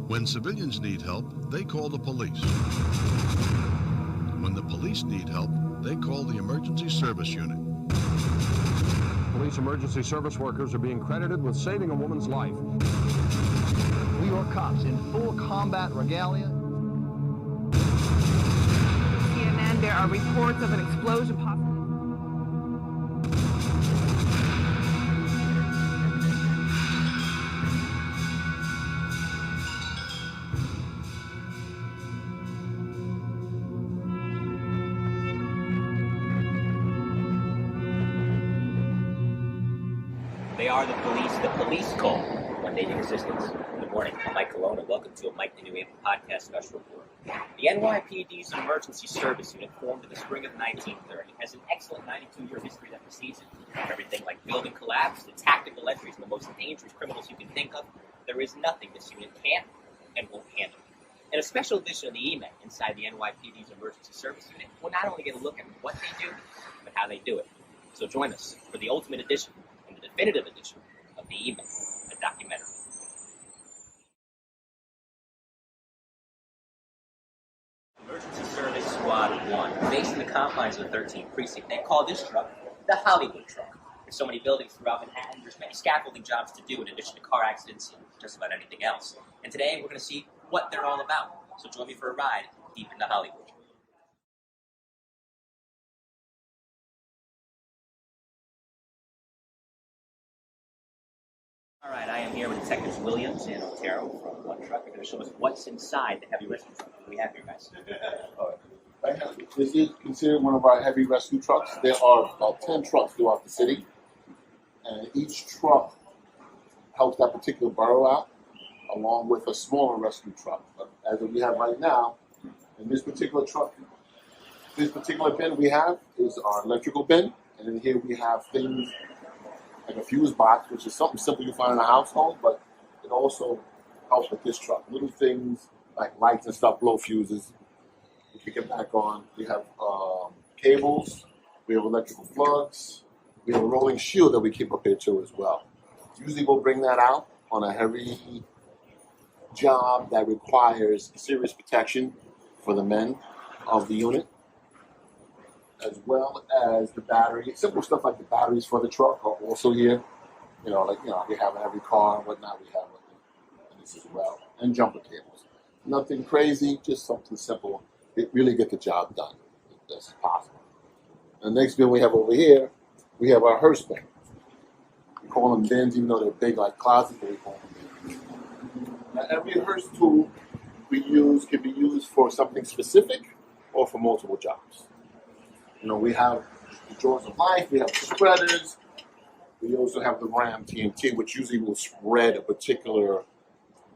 When civilians need help, they call the police. When the police need help, they call the Emergency Service Unit. Police emergency service workers are being credited with saving a woman's life. New York cops in full combat regalia. CNN, there are reports of an explosion possibly. They are the police call when needing assistance. Good morning, I'm Mike Colón, and welcome to a Mike the New April podcast special report. The NYPD's Emergency Service Unit, formed in the spring of 1930, has an excellent 92-year history that precedes it. Everything like building collapse, to tactical entries, and the most dangerous criminals you can think of, there is nothing this unit can't and won't handle. In a special edition of the EMET inside the NYPD's Emergency Service Unit, we'll not only get a look at what they do, but how they do it. So join us for the ultimate edition, the definitive edition of the EMET, a documentary. Emergency Service Squad 1, based in the confines of the 13th Precinct. They call this truck the Hollywood truck. There's so many buildings throughout Manhattan, there's many scaffolding jobs to do in addition to car accidents and just about anything else. And today we're going to see what they're all about. So join me for a ride deep into Hollywood. All right, I am here with Detectives Williams and Otero from One Truck. They're going to show us what's inside the heavy rescue truck. What do we have here, guys? This is considered one of our heavy rescue trucks. There are about 10 trucks throughout the city, and each truck helps that particular borough out, along with a smaller rescue truck. But as we have right now, in this particular truck, this particular bin we have is our electrical bin, and then here we have things like a fuse box, which is something simple you find in a household, but it also helps with this truck. Little things like lights and stuff, blow fuses. We kick it back on. We have cables. We have electrical plugs. We have a rolling shield that we keep up here too as well. Usually we'll bring that out on a heavy job that requires serious protection for the men of the unit, as well as the battery. Simple stuff like the batteries for the truck are also here. We have in every car and whatnot, we have in this as well. And jumper cables. Nothing crazy, just something simple. It really get the job done, if that's possible. The next bin we have over here, we have our hearse bin. We call them bins, even though they're big like closets, but we call them bins. Now, every hearse tool we use can be used for something specific or for multiple jobs. We have the drawers of life, we have the spreaders, we also have the Ram TNT, which usually will spread a particular,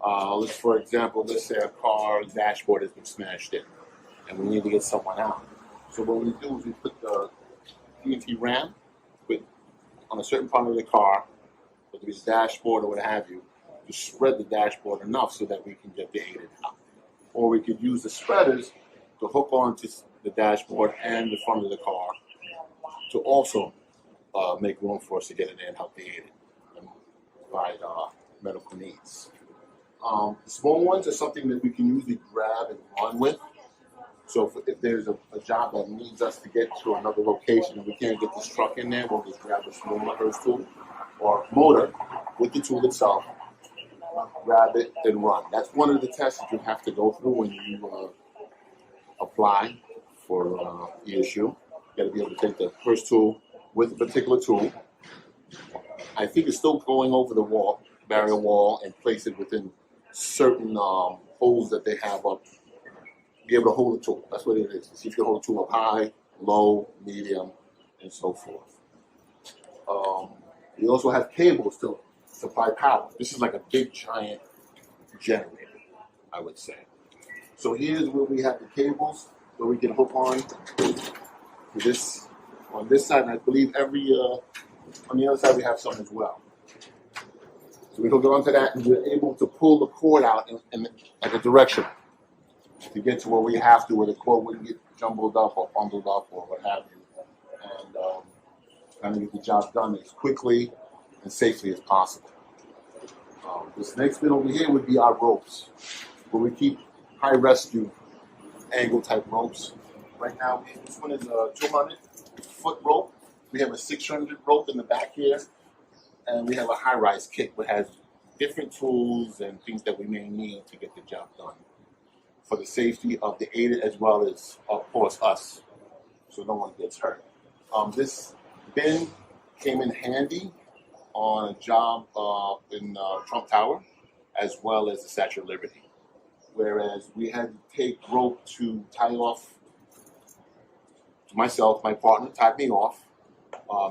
for example, let's say a car dashboard has been smashed in, and we need to get someone out. So what we do is we put the TNT Ram on a certain part of the car, whether it's dashboard or what have you, to spread the dashboard enough so that we can get the aided out. Or we could use the spreaders to hook onto the dashboard and the front of the car to also make room for us to get in there and help the aided and provide medical needs. The small ones are something that we can usually grab and run with. So if there's a job that needs us to get to another location and we can't get this truck in there, we'll just grab a small hearse tool or motor with the tool itself, grab it and run. That's one of the tests that you have to go through when you apply for ESU. You got to be able to take the first tool with a particular tool. I think it's still going over the wall, barrier wall, and place it within certain holes that they have up. Be able to hold the tool. That's what it is. See if you can hold the tool up high, low, medium, and so forth. We also have cables to supply power. This is like a big giant generator, I would say. So here's where we have the cables where we can hook on to this on this side, and I believe on the other side we have some as well. So we hook it onto that, and we're able to pull the cord out in like a direction to get to where we have to, where the cord wouldn't get jumbled up or bundled up or what have you, and kind of get the job done as quickly and safely as possible. This next bit over here would be our ropes, where we keep high rescue angle type ropes. Right now, this one is a 200-foot rope. We have a 600 rope in the back here, and we have a high-rise kit that has different tools and things that we may need to get the job done for the safety of the aided as well as, of course, us, so no one gets hurt. This bin came in handy on a job in Trump Tower, as well as the Statue of Liberty. Whereas we had to take rope to tie off myself, my partner tied me off,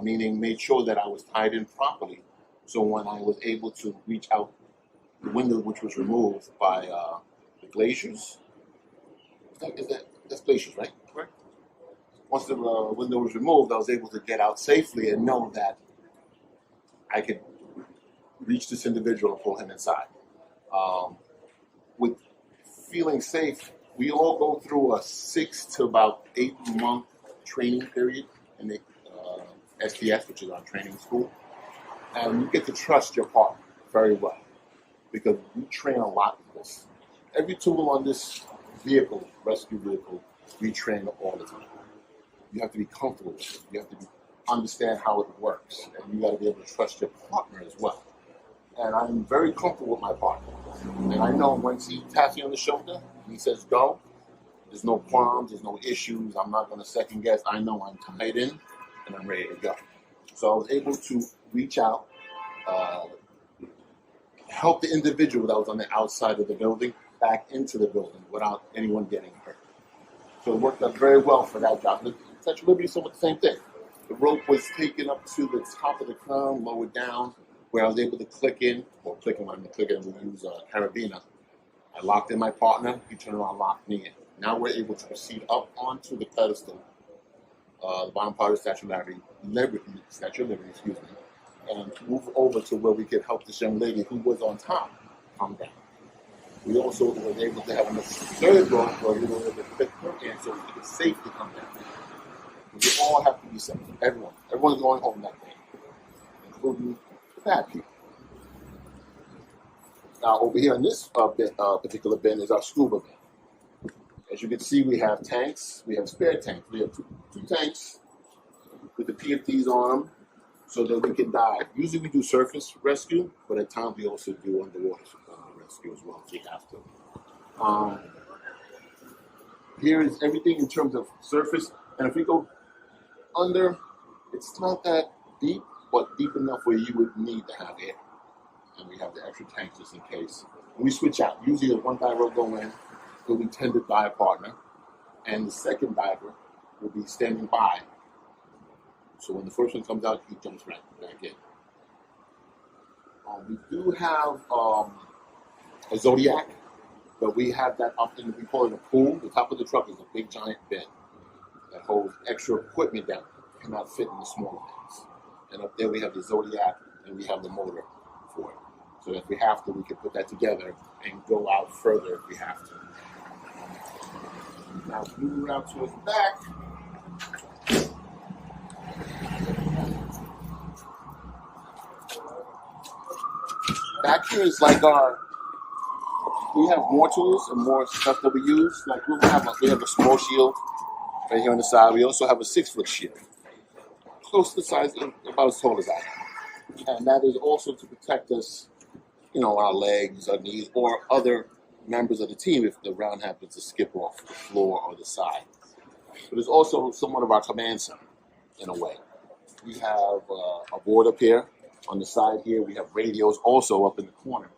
meaning made sure that I was tied in properly. So when I was able to reach out the window, which was removed by the glaciers, that's glaciers, right? Correct? Once the window was removed, I was able to get out safely and know that I could reach this individual and pull him inside. With feeling safe, we all go through a 6 to about 8 month training period in the SDS, which is our training school. And you get to trust your partner very well because we train a lot with this. Every tool on this vehicle, rescue vehicle, we train all the time. You have to be comfortable with it. You have to understand how it works. And you got to be able to trust your partner as well. And I'm very comfortable with my partner. And I know once he taps me on the shoulder and he says go, there's no qualms, there's no issues. I'm not going to second guess. I know I'm tied in and I'm ready to go. So I was able to reach out, help the individual that was on the outside of the building back into the building without anyone getting hurt. So it worked out very well for that job. The Statue of Liberty is somewhat the same thing. The rope was taken up to the top of the crown, lowered down, where I was able to click in, or click in when I'm clicking, we use a carabiner. I locked in my partner, he turned around and locked me in. Now we're able to proceed up onto the pedestal, the bottom part of the Statue of Liberty, and move over to where we could help this young lady who was on top come down. We also were able to have a third rope where we were able to fit her in so we could safely come down. We all have to be safe. Everyone's going home that day, including the bad people. Now over here in this particular bin is our scuba bin. As you can see, we have tanks. We have spare tanks. We have two tanks with the PFDs on them so that we can dive. Usually we do surface rescue, but at times we also do underwater rescue as well if we have to. Here is everything in terms of surface. And if we go under, it's not that deep, but deep enough where you would need to have air. And we have the extra tanks just in case. And we switch out. Usually one diver will go in, will be tended by a partner, and the second diver will be standing by. So when the first one comes out, he jumps right back in. We do have a Zodiac, but we have that up in, we call it a pool. The top of the truck is a big giant bin that holds extra equipment that cannot fit in the smaller bins. And up there we have the Zodiac and we have the motor for it. So if we have to, we can put that together and go out further if we have to. Now moving around towards the back. Back here is like we have more tools and more stuff that we use. Like we have a small shield right here on the side. We also have a 6-foot shield, close to the size, about as tall as I am. And that is also to protect us, our legs, our knees, or other members of the team if the round happens to skip off the floor or the side. But it's also somewhat of our command center, in a way. We have a board up here. On the side here, we have radios also up in the corner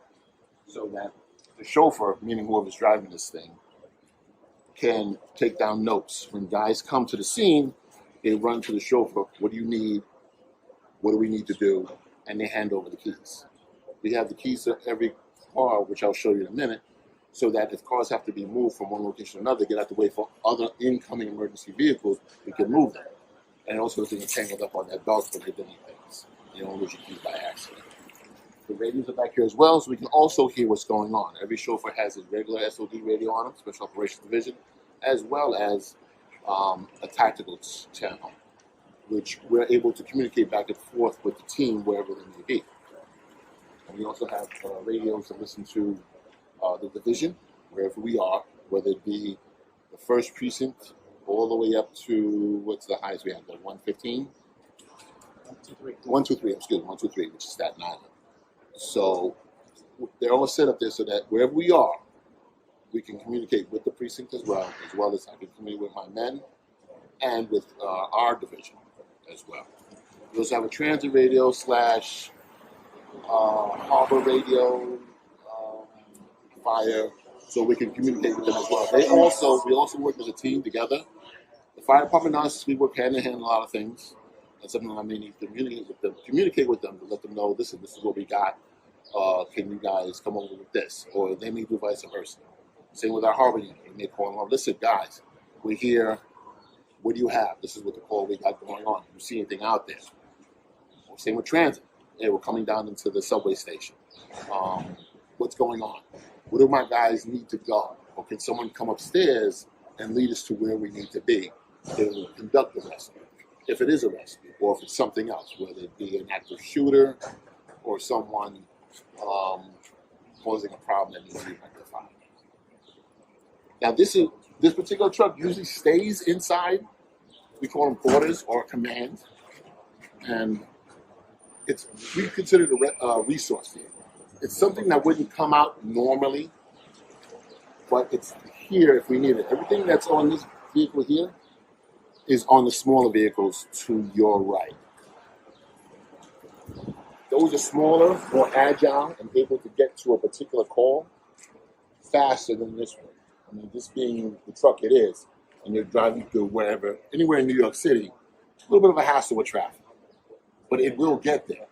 so that the chauffeur, meaning whoever's driving this thing, can take down notes. When guys come to the scene, they run to the chauffeur, what do you need? What do we need to do? And they hand over the keys. We have the keys to every car, which I'll show you in a minute, so that if cars have to be moved from one location to another, get out the way for other incoming emergency vehicles, we can move them. And also if they're tangled up on that belt when they're doing things. You don't lose your keys by accident. The radios are back here as well, so we can also hear what's going on. Every chauffeur has his regular SOD radio on him, Special Operations Division, as well as a tactical channel, which we're able to communicate back and forth with the team wherever they may be. And We also have radios to listen to the division, wherever we are, whether it be the first precinct all the way up to, what's the highest we have, the 115? 123, excuse me, 123, which is Staten Island. So they're all set up there so that wherever we are, we can communicate with the precinct as well as I can communicate with my men and with our division as well. We also have a transit radio / harbor radio, fire, so we can communicate with them as well. We also work as a team together. The fire department and us, we work hand in hand on a lot of things. That's something I may need to communicate with them to let them know, listen, this is what we got. Can you guys come over with this? Or they may do vice versa. Same with our harbor unit. We may call them, listen, guys, we're here. What do you have? This is what the call we got going on. Do you see anything out there? Same with transit. Hey, we're coming down into the subway station. What's going on? Where do my guys need to go? Or can someone come upstairs and lead us to where we need to be to conduct the rescue? If it is a rescue, or if it's something else, whether it be an active shooter or someone causing a problem that needs to be rectified. Now, this particular truck usually stays inside. We call them quarters or command, and we consider it a resource vehicle. It's something that wouldn't come out normally, but it's here if we need it. Everything that's on this vehicle here is on the smaller vehicles to your right. Those are smaller, more agile, and able to get to a particular call faster than this one. I mean, this being the truck it is, and you're driving through wherever, anywhere in New York City, a little bit of a hassle with traffic, but it will get there.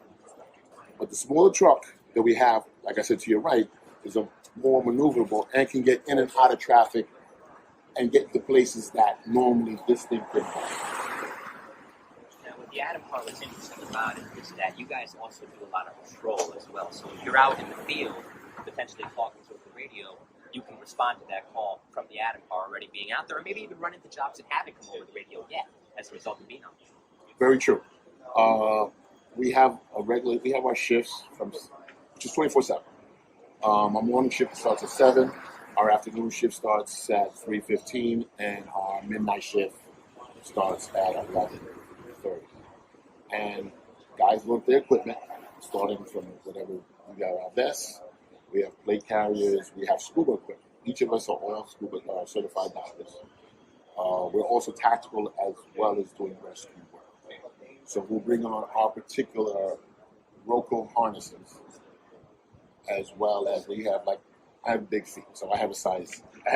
But the smaller truck that we have, like I said to your right, is a more maneuverable and can get in and out of traffic and get to places that normally this thing couldn't go. Now, with the Adam part, what's interesting about it is that you guys also do a lot of patrol as well. So if you're out in the field, potentially talking to the radio, you can respond to that call from the Adam car already being out there, or maybe even run into jobs that haven't come over the radio yet as a result of being on there. Very true. We have our shifts which is 24/7. Our morning shift starts at 7. Our afternoon shift starts at 3:15, and our midnight shift starts at 11:30. And guys load their equipment, starting from whatever we got our vests. We have plate carriers. We have scuba equipment. Each of us are all scuba certified divers. We're also tactical as well as doing rescue work. So we'll bring on our particular Roco harnesses, as well as we have, like, I have big feet, so I have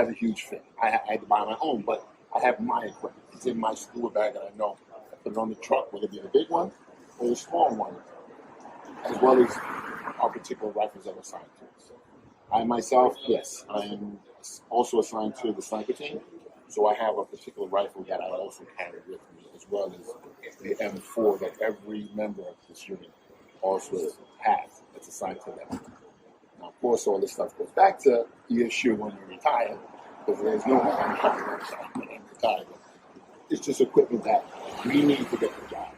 a huge fit. I had to buy my own, but I have my equipment. It's in my scuba bag, and I know I put it on the truck, whether it be the big one or the small one, as well as our particular rifles that are assigned to us. I myself, yes, I am also assigned to the sniper team, so I have a particular rifle that I also carry with me, as well as the M4 that every member of this unit also has. It's assigned to them. Now, of course, all this stuff goes back to ESU when you retire, because there's no more retired. It's just equipment that we need to get the job.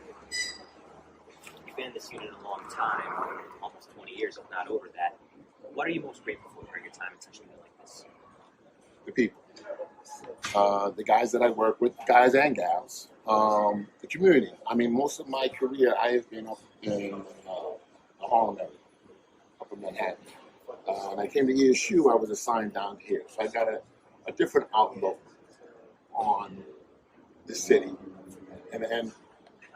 You've been in this unit a long time, almost 20 years, if not over that. What are you most grateful for during your time in such a unit like this? The people. The guys that I work with, guys and gals. The community. I mean, most of my career, I have been up in the Harlem area, up in Manhattan. When I came to ESU, I was assigned down here. So I got a different outlook on the city and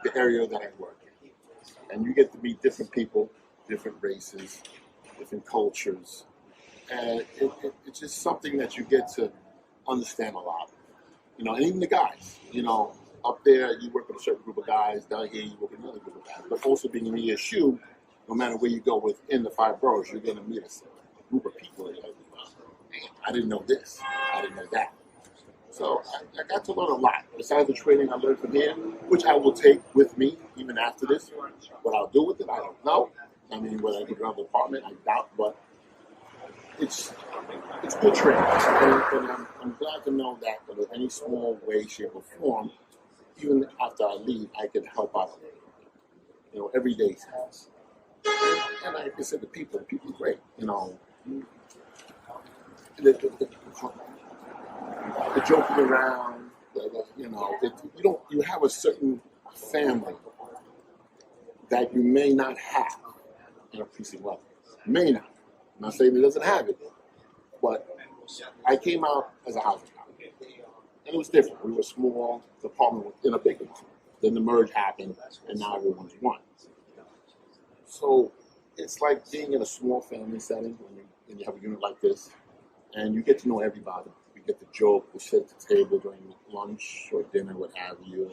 the area that I work in. And you get to meet different people, different races, different cultures. And it's just something that you get to understand a lot. You know, and even the guys, you know, up there you work with a certain group of guys, down here you work with another group of guys. But also being in ESU, no matter where you go within the 5 boroughs, you're going to meet a group of people that are like, man, I didn't know this, I didn't know that. So I got to learn a lot. Besides the training I learned from here, which I will take with me even after this. What I'll do with it, I don't know. I mean, whether I get another department, I doubt, but it's good training. And I'm glad to know that in any small way, shape, or form, even after I leave, I can help out, you know, every day. And like I said, the people are great. The joking around, you have a certain family that you may not have in a precinct level. May not. I'm not saying it doesn't have it, but I came out as a housing cop, and it was different. We were a small department in a big one. Then the merge happened, and now everyone's one. So it's like being in a small family setting when you have a unit like this, and you get to know everybody. We get to joke, we sit at the table during lunch or dinner, what have you,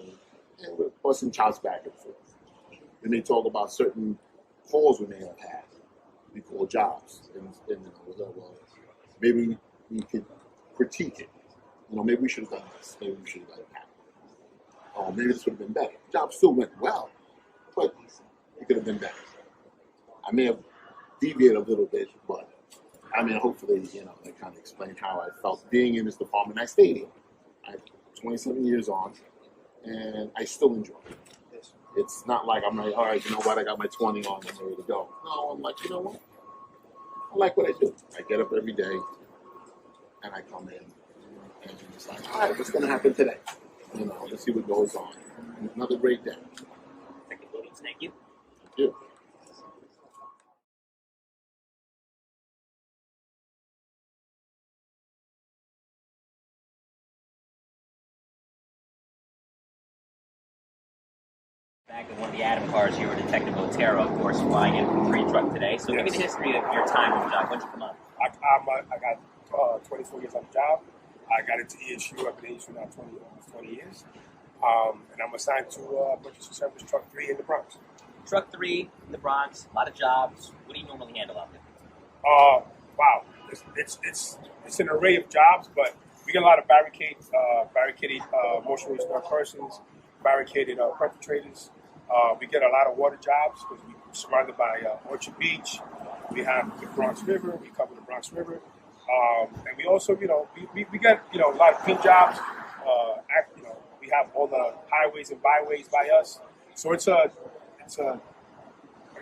and we're busting chops back and forth. We may talk about certain calls we may have had. We call jobs, and well, maybe we could critique it. Maybe we should have done this. Maybe we should have done that. Maybe this would have been better. The job still went well, but it could have been better. I may have deviated a little bit, but hopefully, that kind of explained how I felt being in this department. I stayed here. I'm 27 years on, and I still enjoy it. It's not like I'm like, all right, you know what, I got my 20 on, I'm ready to go. No, I'm like, you know what? I like what I do. I get up every day, and I come in, and it's like, all right, what's going to happen today? Let's see what goes on. Another great day. Thank you. Thank you. Back in one of the Adam cars, you were Detective Otero, of course, flying in from 3 truck today. So give me the history of your time on the job. When did you come up? I got 24 years on the job. I got into ESU. I've been in ESU now almost 20 years. And I'm assigned to Emergency Service Truck 3 in the Bronx. Truck 3 in the Bronx, a lot of jobs. What do you normally handle out there? Wow. It's an array of jobs, but we get a lot of barricaded emotionally disturbed persons, barricaded perpetrators. We get a lot of water jobs because we're surrounded by Orchard Beach. We have the Bronx River. We cover the Bronx River. And we also, we get, a lot of pin jobs. We have all the highways and byways by us. So it's an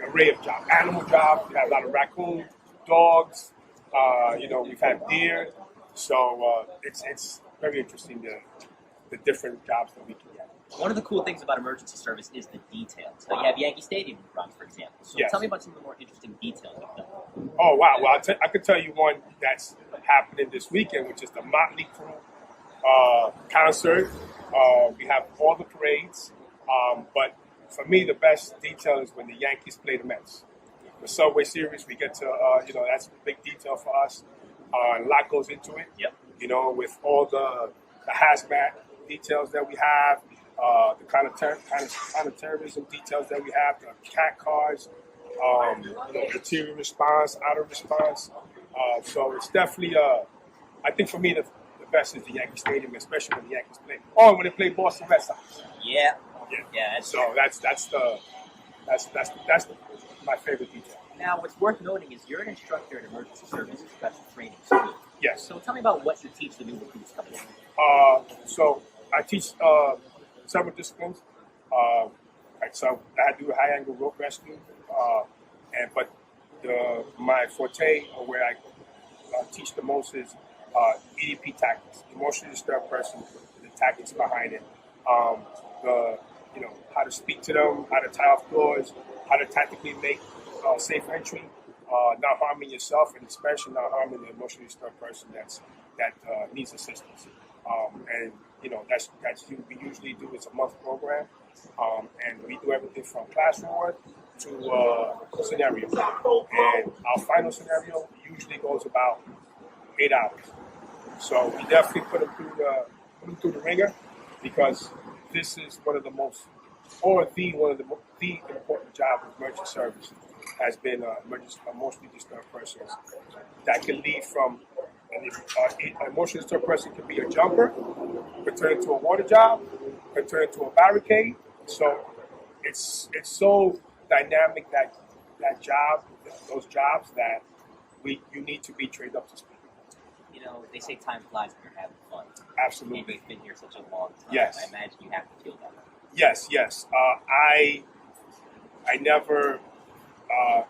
array of jobs. Animal jobs. We have a lot of raccoons, dogs. We've had deer. So it's very interesting, the different jobs that we can get. One of the cool things about emergency service is the details. So you have Yankee Stadium in the Bronx, for example. So Yes. Tell me about some of the more interesting details of them. Oh, wow. Well, I could tell you one that's happening this weekend, which is the Motley Crue concert. We have all the parades. But for me, the best detail is when the Yankees play the Mets. The Subway Series, we get to, that's a big detail for us. A lot goes into it. Yep. With all the hazmat details that we have, the kind of terrorism details that we have, the cat cars, interior response, outer response. So it's definitely, I think for me, the best is the Yankee Stadium, especially when the Yankees play. Or when they play Boston Red Sox. Yeah. So that's my favorite detail. Now, what's worth noting is you're an instructor in emergency services special training school. Yes. So tell me about what you teach the new recruits coming in. So I teach several disciplines. So I do high-angle rope rescue, but my forte, or where I teach the most, is EDP tactics, emotionally disturbed person, the tactics behind it, how to speak to them, how to tie off doors, how to tactically make safe entry, not harming yourself, and especially not harming the emotionally disturbed person that needs assistance. That's we usually do. It's a month program, and we do everything from classroom work to scenario. And our final scenario usually goes about 8 hours. So we definitely put them through the ringer, because this is one of the important jobs of emergency service has been emotionally disturbed persons that can lead from an emotionally disturbed person can be a jumper, can turn into a water job, can turn into a barricade. So it's so dynamic that job, those jobs, that you need to be trained up to speed. They say time flies when you're having fun. Absolutely. And you've been here such a long time. Yes. I imagine you have to feel that. Yes. I never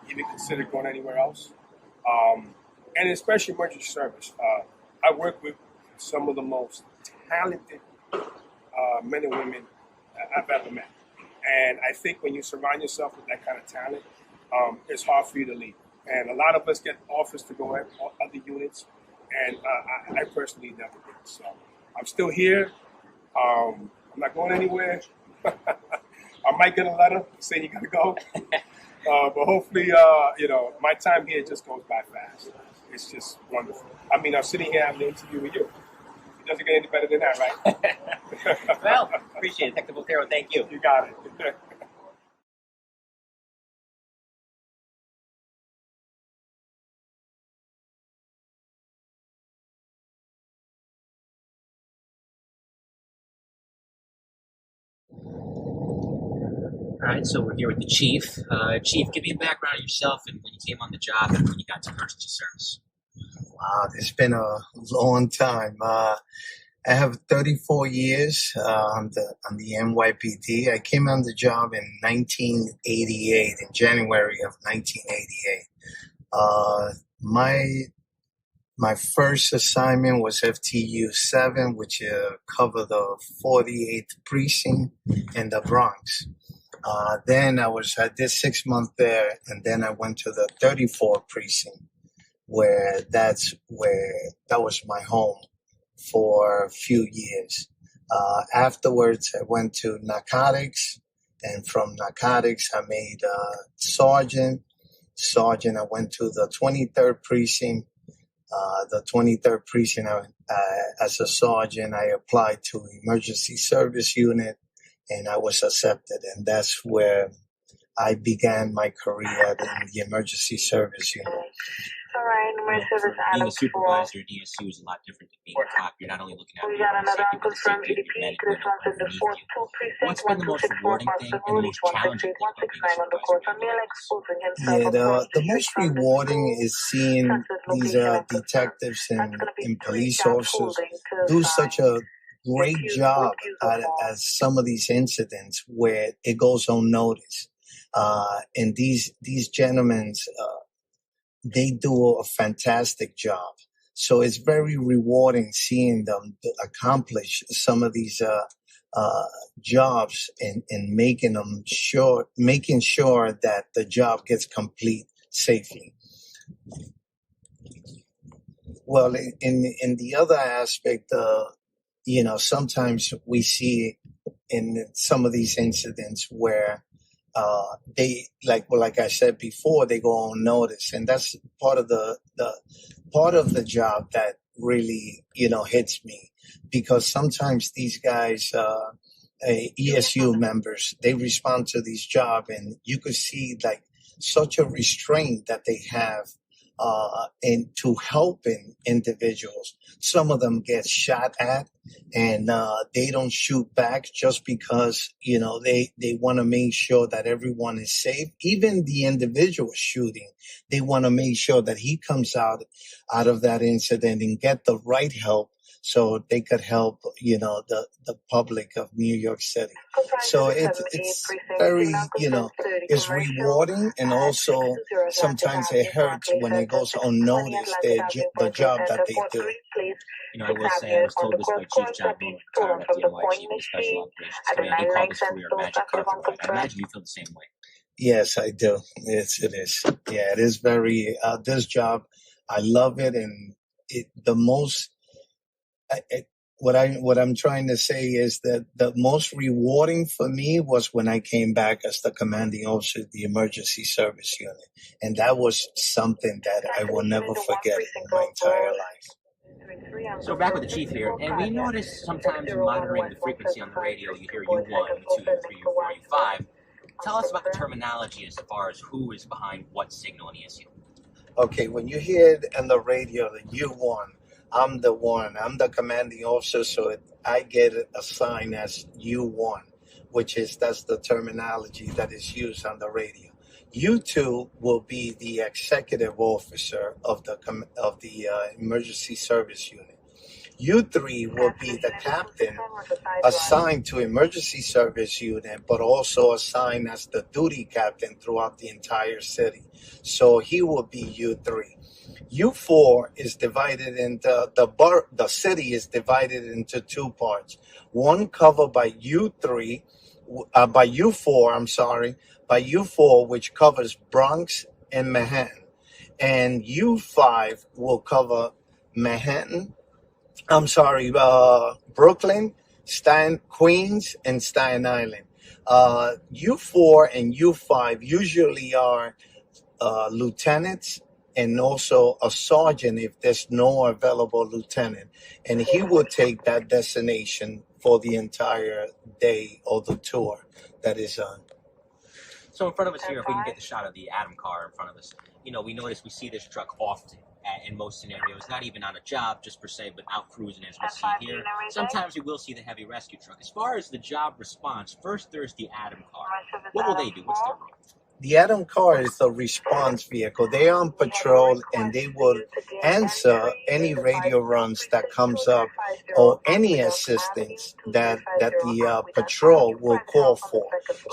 even consider going anywhere else. And especially emergency service. I work with some of the most talented men and women I've ever met. And I think when you surround yourself with that kind of talent, it's hard for you to leave. And a lot of us get offers to go at other units, and I personally never did. So I'm still here. I'm not going anywhere. I might get a letter saying you got to go. But hopefully, my time here just goes by fast. It's just wonderful. I mean, I'm sitting here having an interview with you. It doesn't get any better than that, right? Well, appreciate it. Detective Otero, thank you. You got it. All right, so we're here with the chief. Chief, give me a background of yourself and when you came on the job and when you got to emergency service. Wow, it's been a long time. I have 34 years on the NYPD. I came on the job in 1988, in January of 1988. My first assignment was FTU 7, which covered the 48th precinct in the Bronx. Then I did 6 months there, and then I went to the 34th precinct, that was my home for a few years. Afterwards, I went to narcotics, and from narcotics, I made sergeant. Sergeant, I went to the 23rd precinct. The 23rd precinct, as a sergeant, I applied to emergency service unit, and I was accepted, and that's where I began my career in the emergency service unit. All right, being a supervisor at ESU is a lot different than being a cop. You're not only looking at we got another safety, but unconfirmed safety of GDP. your men This one's in the underneath 4th you. precinct. What's been the most rewarding thing and the most challenging thing about being a supervisor? Yeah, the most rewarding is seeing these detectives and police officers do such a great job at some of these incidents where it goes unnoticed. And these gentlemen, they do a fantastic job. So it's very rewarding seeing them accomplish some of these jobs and making sure that the job gets complete safely. Well, in the other aspect, sometimes we see in some of these incidents where like I said before, they go unnoticed, and that's part of the job that really hits me, because sometimes these guys, ESU members, they respond to these jobs, and you could see like such a restraint that they have into helping individuals. Some of them get shot at, and they don't shoot back just because they want to make sure that everyone is safe. Even the individual shooting, they want to make sure that he comes out of that incident and get the right help, so they could help the public of New York City. So it's very it's rewarding, and also sometimes it hurts when it goes unnoticed, the job that they do. I will say, I was told this by Chief John Boone, retired at the NYPD Special Operations Command. He called this career a magic carpet ride. I imagine you feel the same way. Yes, I do. It is. Yeah, it is very. This job, I love it, and what I'm trying to say is that the most rewarding for me was when I came back as the commanding officer of the emergency service unit, and that was something that I will never forget in my entire life. So back with the chief here, and we notice sometimes in monitoring the frequency on the radio, you hear U1, U2, U3, U4, U5. Tell us about the terminology as far as who is behind what signal in ESU. Okay, when you hear it on the radio, the U1, I'm the one. I'm the commanding officer, so I get assigned as U1, that's the terminology that is used on the radio. U2 will be the executive officer of the emergency service unit. U3 will be the captain assigned to emergency service unit, but also assigned as the duty captain throughout the entire city. So he will be U3. U4 is divided into the city is divided into two parts. One covered by U3, by U4. I'm sorry, by U4, which covers Bronx and Manhattan, and U5 will cover Manhattan. I'm sorry, Brooklyn, Queens, and Staten Island. U4 and U5 usually are lieutenants and also a sergeant if there's no available lieutenant. And he will take that destination for the entire day or the tour that is on. So in front of us here, if we can get the shot of the Adam car in front of us, we notice we see this truck often in most scenarios, not even on a job just per se, but out cruising as we see here. Sometimes we will see the heavy rescue truck. As far as the job response, first there's the Adam car. What will they do? What's their role? The Adam car is the response vehicle. They are on patrol and they will answer any radio runs that comes up or any assistance that the patrol will call for.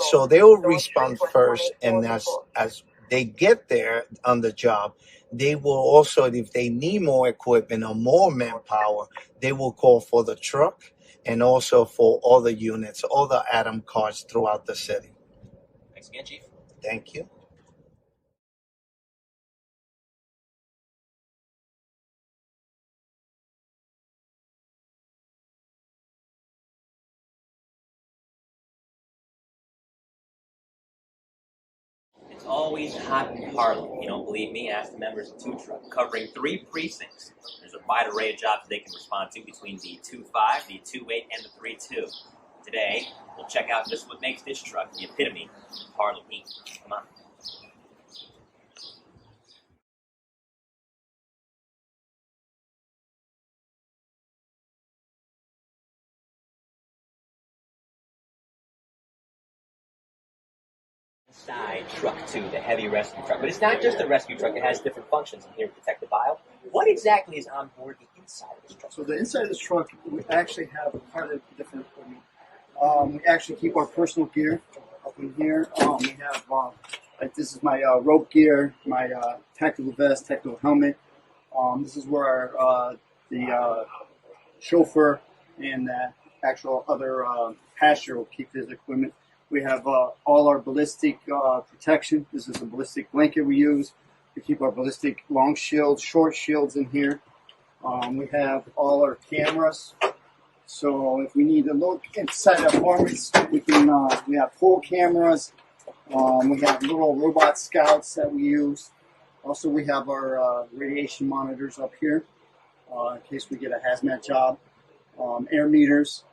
So they will respond first, and as they get there on the job, they will also, if they need more equipment or more manpower, they will call for the truck and also for all the units, all the Adam cars throughout the city. Thanks again, Chief. Thank you. It's always hot in Harlem. You don't believe me? Ask the members of Two Truck, covering 3 precincts. There's a wide array of jobs they can respond to between the 2.5, the 2.8, and the 3.2. Today, we'll check out just what makes this truck the epitome of Harlem heat. Come on. Inside Truck 2, the heavy rescue truck. But it's not just a rescue truck, it has different functions in here to protect the bio. What exactly is on board the inside of this truck? So the inside of this truck, we actually have quite a different equipment. We actually keep our personal gear up in here. We have, like this is my rope gear, my tactical vest, tactical helmet. This is where the chauffeur and the actual other passenger will keep his equipment. We have all our ballistic protection. This is a ballistic blanket we use. We keep our ballistic long shields, short shields in here. We have all our cameras. So if we need to look inside apartments, we can. We have full cameras. We have little robot scouts that we use. Also, we have our radiation monitors up here in case we get a hazmat job. Air meters.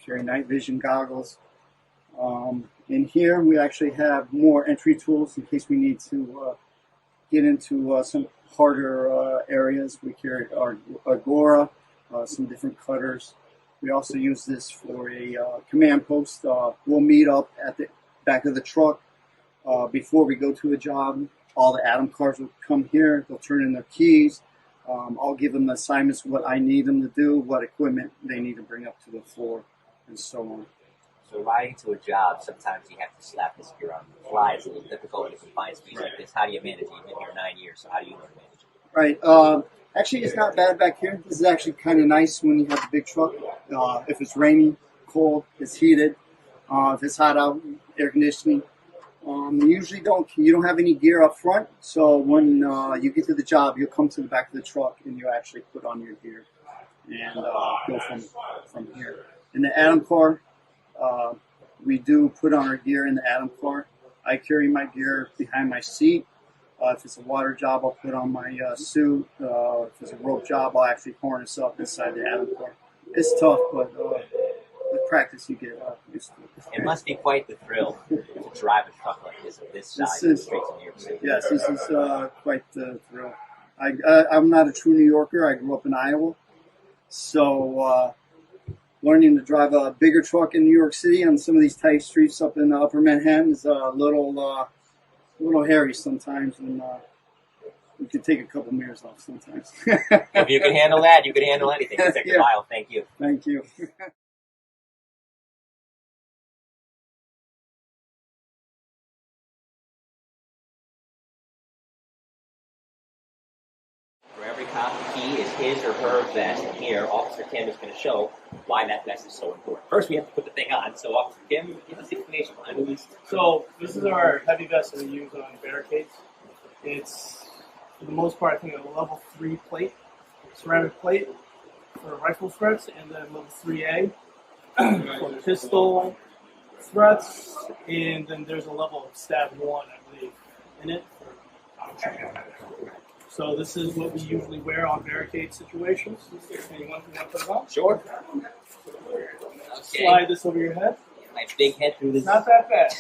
Carry night vision goggles. In here, we actually have more entry tools in case we need to get into some harder areas. We carry our Agora, some different cutters. We also use this for a command post. We'll meet up at the back of the truck before we go to a job. All the Adam cars will come here. They'll turn in their keys. I'll give them the assignments, what I need them to do, what equipment they need to bring up to the floor, and so on. So riding to a job, sometimes you have to slap this gear on the fly. It's a little difficult in a confined space like this. How do you manage it? You've been here 9 years, so how do you learn to manage it? Right. Actually, it's not bad back here. This is actually kind of nice when you have a big truck. If it's rainy, cold, it's heated. If it's hot out, air conditioning. You don't have any gear up front. So when you get to the job, you'll come to the back of the truck and you actually put on your gear and go from here. In the Adam car, we do put on our gear in the Adam car. I carry my gear behind my seat. If it's a water job, I'll put on my suit. If it's a rope job, I'll actually harness up inside the Adam car. It's tough, but with practice you get used to it. It must be quite the thrill to drive a truck like this at this size in the streets of New York City. Yes, this is quite the thrill. I'm not a true New Yorker. I grew up in Iowa. So learning to drive a bigger truck in New York City on some of these tight streets up in Upper Manhattan is a little hairy sometimes when You could take a couple mirrors off sometimes. If you can handle that, you can handle anything. Detective Yeah. Lyle, thank you. Thank you. For every cop, the key is his or her vest. And here, Officer Kim is going to show why that vest is so important. First, we have to put the thing on. So, Officer Kim, give us the explanation behind this. So this is our heavy vest that we use on barricades. It's, for the most part, I think a level 3 plate, ceramic plate for rifle threats, and then level 3A for pistol threats, and then there's a level of stab 1, I believe, in it. So this is what we usually wear on barricade situations. You want to put it on? Sure. Slide this over your head. My big head through this. Not that bad.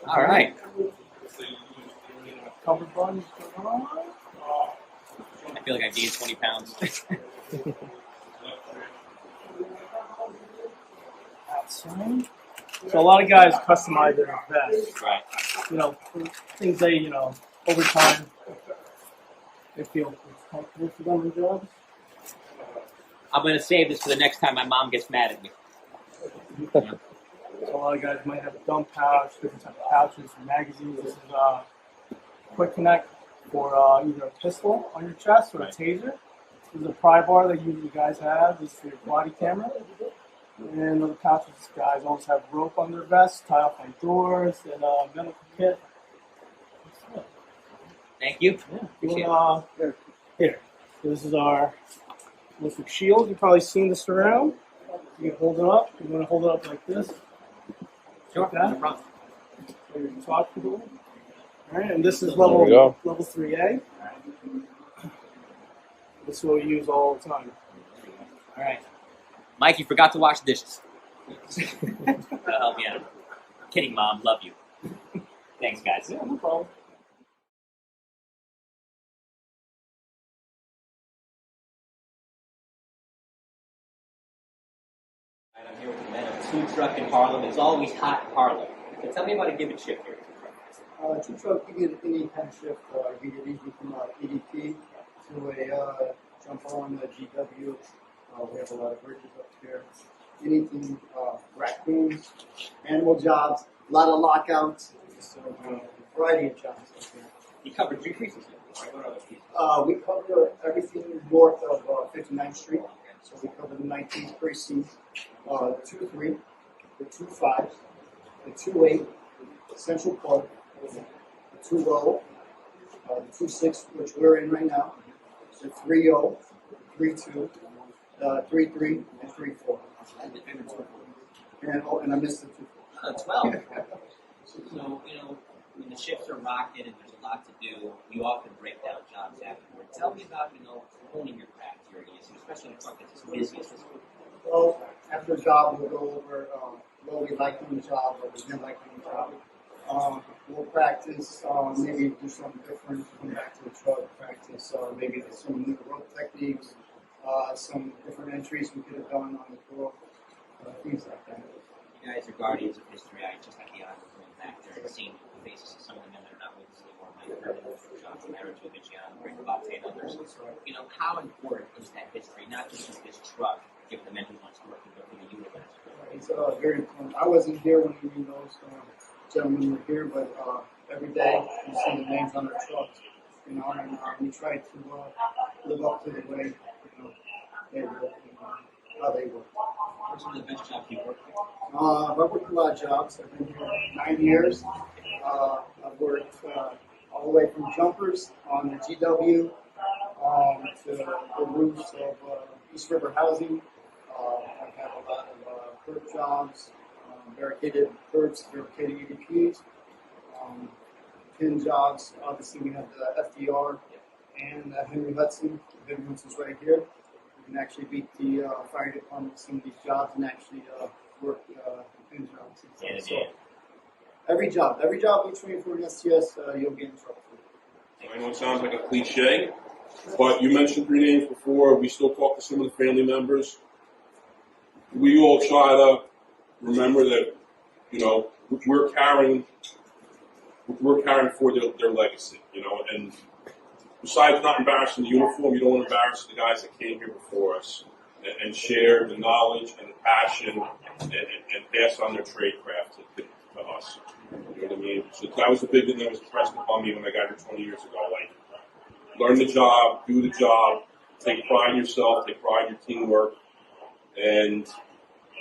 All right. Cover buttons go on. I feel like I gained 20 pounds. Outside. So a lot of guys customize their vests. Right. You know, things they, you know, over time, they feel comfortable for them in jobs. I'm going to save this for the next time my mom gets mad at me. So a lot of guys might have a dump pouch, different type of pouches, magazines. This is quick connect for either a pistol on your chest or a taser. This is a pry bar that usually guys have. This is for your body camera. And other pouches, guys always have rope on their vest, tie off my doors, and a medical kit. Thank you. Yeah. Here. This is our ballistic shield. You've probably seen this around. You can hold it up. You want to hold it up like this. Sure. Like that. No problem. So you can talk to it. All right, and this is level 3A. This is what we use all the time. All right. Mike, you forgot to wash the dishes. That'll help me out. Kidding, Mom. Love you. Thanks, guys. Yeah, no problem. I'm here with the men of Two Truck in Harlem. It's always hot in Harlem. So tell me about a given shift here. Two truck, you get any kind of shift. You get anything from EDP to a jumper on the GW. We have a lot of bridges up here. Anything, raccoons, animal jobs, a lot of lockouts. So, a variety of jobs up here. You covered 3 precincts here. What are those precincts? We cover everything north of 59th Street. So we cover the 19th precinct, 2-3, the 2-5, the 2-8, Central Park, the 2-0, the 2-6, which we're in right now, the 3-0, 3-2, 3-3, and 3-4. And I missed the 2-4. 12. So, you know, when the shifts are rocking and there's a lot to do, you often break down jobs afterward. Tell me about, you know, honing your craft here at ESU, especially in a truck that's as busy as this one. Well, after a job, we'll go over what we like on the job, what we didn't like on the job. We'll practice, maybe do something different, come back to the truck, practice maybe some new rope techniques, some different entries we could have done on the floor, things like that. You guys are guardians of history. I just had the honor of going back there and seeing the faces of some of the men that are not with us anymore. Mike Curtin, John Otero, Vigiano, and others. You know, how important is that history, not just of this truck, given the men who once worked, but for the unit? It's very important. I wasn't here when those gentlemen were here, but every day you see the names on their trucks, you know, and we try to live up to the way, you know, they work, how they work. What are some of the best jobs you've worked with? I've worked a lot of jobs. I've been here 9 years. I've worked all the way from jumpers on the GW to the roofs of East River Housing. I've had a lot of curb jobs, barricaded curbs, barricaded EDPs, pin jobs. Obviously, we have the FDR and Henry Hudson. Henry Hudson's right here. We can actually beat the fire department with some of these jobs and actually work pin jobs. So, every job you train for an STS, you'll get in trouble for it. I know it sounds like a cliche, but you mentioned 3 names before. We still talk to some of the family members. We all try to remember that, you know, we're carrying for their legacy, you know, and besides not embarrassing the uniform, you don't want to embarrass the guys that came here before us and share the knowledge and the passion and pass on their trade craft to us. You know what I mean? So that was the big thing that was impressed upon me when I got here 20 years ago. Like, learn the job, do the job, take pride in yourself, take pride in your teamwork, and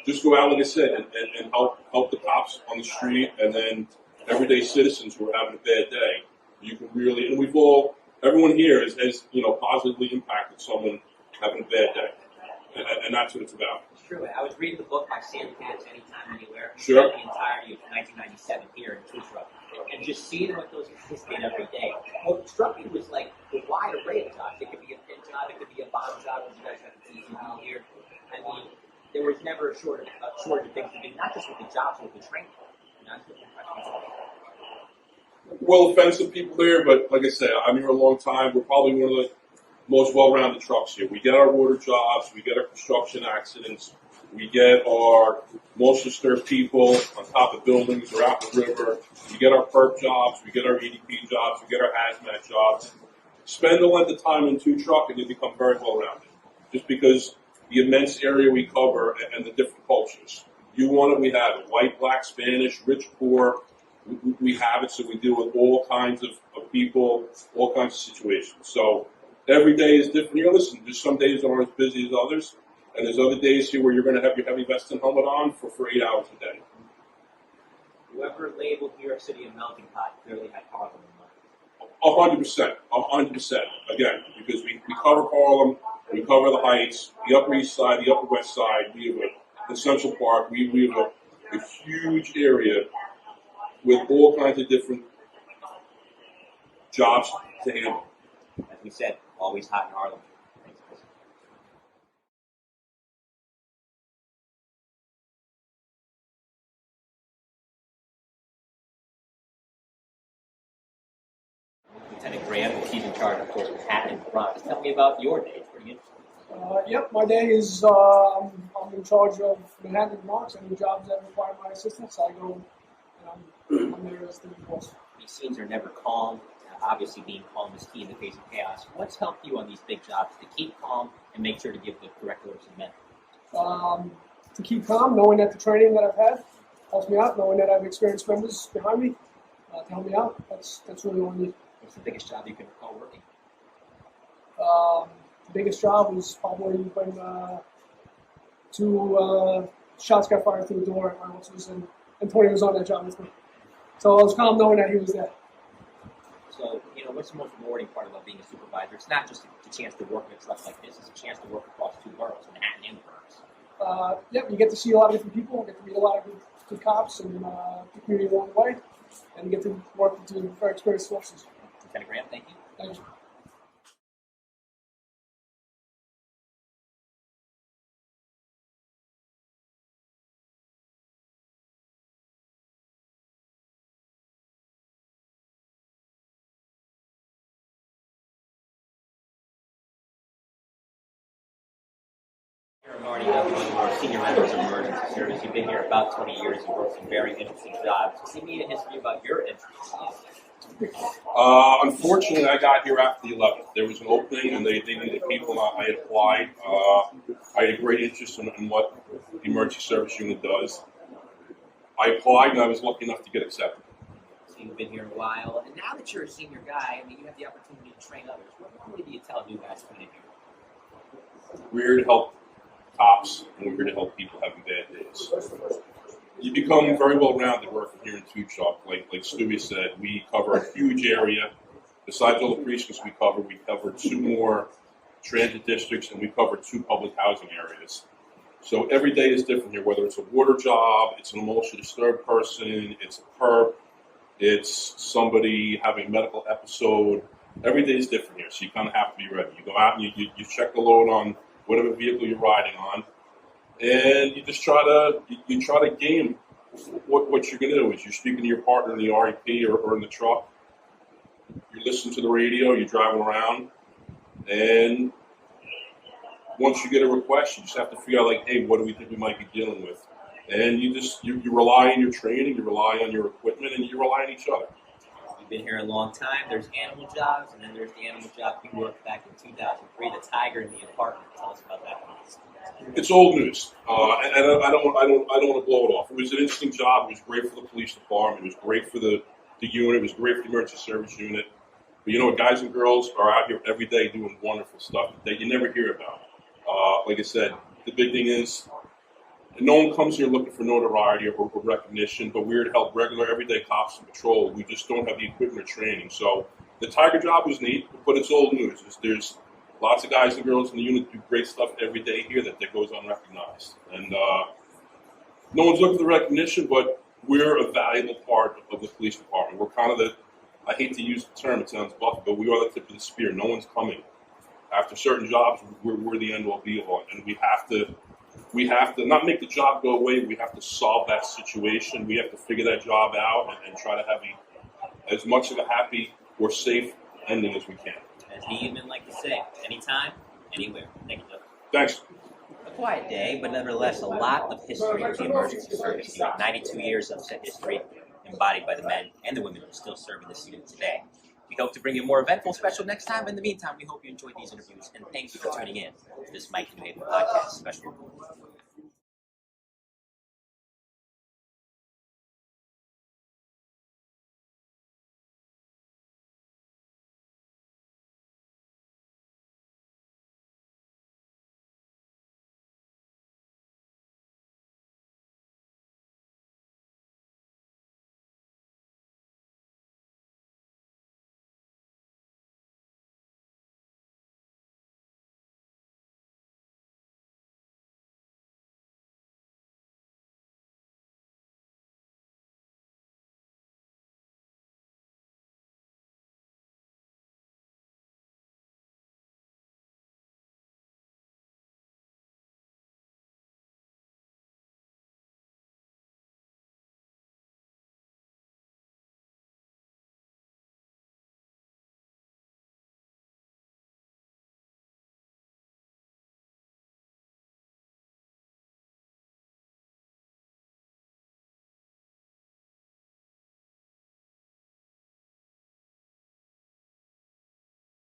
just go out, like I said, and help the cops on the street, and then everyday citizens who are having a bad day. You can really, and everyone here has positively impacted someone having a bad day, and that's what it's about. It's true. I was reading the book by Sam Katz, Anytime, Anywhere. Sure. The entirety of 1997 here in Tucson, and just seeing what those kids did every day. What struck me was like the wide array of jobs. It could be a pin job, it could be a bomb job, as you guys have the TCB here. I mean, there was never a shortage of things to do, not just with the jobs, but with the training. Well, offensive people here, but like I said, I'm here a long time. We're probably one of the most well-rounded trucks here. We get our water jobs, we get our construction accidents, we get our most disturbed people on top of buildings or out the river. We get our perp jobs, we get our EDP jobs, we get our hazmat jobs. Spend a length of time in two truck and you become very well-rounded. Just because the immense area we cover and the different cultures. You want it, we have it. White, black, Spanish, rich, poor. We have it, so we deal with all kinds of people, all kinds of situations. So every day is different. You know, listen, there's some days that aren't as busy as others, and there's other days here where you're going to have your heavy vest and helmet on for 8 hours a day. Whoever labeled New York City a melting pot clearly had Harlem in mind. 100%. Again, because we cover Harlem, we cover the Heights, the Upper East Side, the Upper West Side. We have the Central Park. We have a huge area with all kinds of different jobs to handle. As we said, always hot in Harlem. Lieutenant Graham, he's in charge of course Manhattan and the Bronx. Tell me about your day. It's pretty interesting. Yep, my day is I'm in charge of Manhattan and Bronx. Any jobs that require my assistance, I go and I'm there as the boss. These scenes are never calm. Obviously, being calm is key in the face of chaos. What's helped you on these big jobs to keep calm and make sure to give the correct orders to men? To keep calm, knowing that the training that I've had helps me out, knowing that I've experienced members behind me to help me out. That's really all I need. What's the biggest job you can recall working? The biggest job was probably when two shots got fired through the door at my office, and Tony was on that job with me. So I was calm knowing that he was there. So, what's the most rewarding part about being a supervisor? It's not just a chance to work in a truck like this, it's a chance to work across two boroughs, Manhattan and the Bronx. Yep, you get to see a lot of different people, get to meet a lot of good cops and the community along the way, and you get to work with two very experienced officers. Lieutenant Graham, thank you. Thank you. Marty, one of our senior members of emergency service. You've been here about 20 years. You've worked some very interesting jobs. Give me a history about your interests. Unfortunately, I got here after the 11th. There was an opening, and they needed people. I had applied. I had a great interest in what the emergency service unit does. I applied, and I was lucky enough to get accepted. So you've been here a while, and now that you're a senior guy, you have the opportunity to train others. What normally do you tell new guys coming in here? We're here to help cops, and we're here to help people having bad days. You become very well-rounded working here in Tucson. Like Stewie said, we cover a huge area. Besides all the precincts we cover 2 more transit districts, and we cover 2 public housing areas. So every day is different here, whether it's a water job, it's an emotionally disturbed person, it's a perp, it's somebody having a medical episode. Every day is different here, so you kind of have to be ready. You go out and you check the load on whatever vehicle you're riding on, and you just try to game what you're going to do. Is you're speaking to your partner in the REP or in the truck, you listen to the radio, you're driving around, and once you get a request, you just have to figure out, like, hey, what do we think we might be dealing with? And you rely on your training, you rely on your equipment, and you rely on each other. been here a long time. There's animal jobs, and then there's the animal job you worked back in 2003, the tiger in the apartment. Tell us about that, please. It's old news, and I don't want to blow it off. It was an interesting job. It was great for the police department. It was great for the unit. It was great for the emergency service unit. But you know what? Guys and girls are out here every day doing wonderful stuff that you never hear about. Like I said, the big thing is no one comes here looking for notoriety or recognition, but we're here to help regular, everyday cops and patrol. We just don't have the equipment or training. So the tiger job was neat, but it's old news. There's lots of guys and girls in the unit do great stuff every day here that goes unrecognized. And no one's looking for the recognition, but we're a valuable part of the police department. We're kind of the, I hate to use the term, it sounds buff, but we are the tip of the spear. No one's coming. After certain jobs, we're the end all be all. And we have to not make the job go away, we have to solve that situation. We have to figure that job out and try to have as much of a happy or safe ending as we can. As he even like to say, anytime, anywhere. Thank you, Joe. Thanks. A quiet day, but nevertheless a lot of history of the emergency service unit. 92 years of history embodied by the men and the women who are still serving this unit today. We hope to bring you a more eventful special next time. In the meantime, we hope you enjoyed these interviews, and thank you for tuning in to this Mike and New Haven podcast special report.